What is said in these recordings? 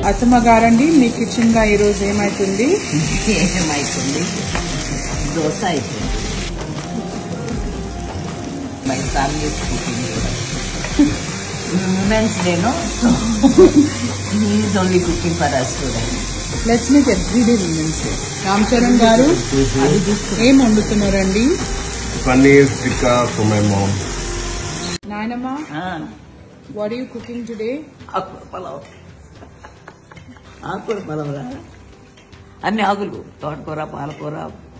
అత్తమ్మ గారండి, మీ కిచెన్ లో ఈ రోజు ఏమైతుంది? ఏమైతుంది? దోశ అయిపోయింది. మై ఫ్యామిలీ కుకింగ్ ఉమెన్స్ డేను is only cooking for us student. Let's make everyday women's day. Ram Charan garu ఏం వండుతున్నారండి? Paneer tikka for my mom. నాయనమ్మ, what are you cooking today? ఆకుకూర పలావ్. ఆకుకూర పలావ్ అన్ని ఆకులు, తోటకూర, పాలకూర,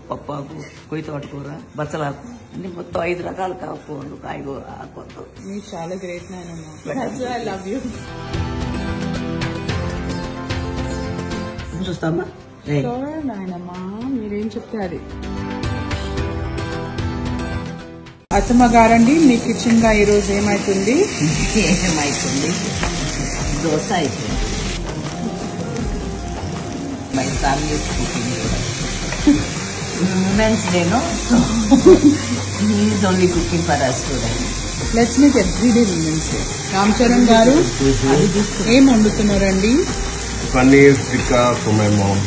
పప్పాకు, కొయ్యి తోటకూర, బచ్చలాకు, అన్ని మొత్తం 5 రకాల కూరలు, కాయగూర, ఆకుకూరతో. మీరు చాలా గ్రేట్ నాయనమ్మ. I love you. చూస్తామా నాయనమ్మ, మీరేం చెప్తే అది. అత్తమ్మ గారండి, మీ కిచెన్ లో ఈ రోజు ఏమైతుంది? ఏమైతుంది? దోశ అయిపోయింది. మై ఫ్యామిలీ కుకింగ్ ఉమెన్స్ డేను is only cooking for us student. Let's make everyday women's day. Ram Charan garu ఏం వండుతున్నారండి? Paneer tikka for my ma'am.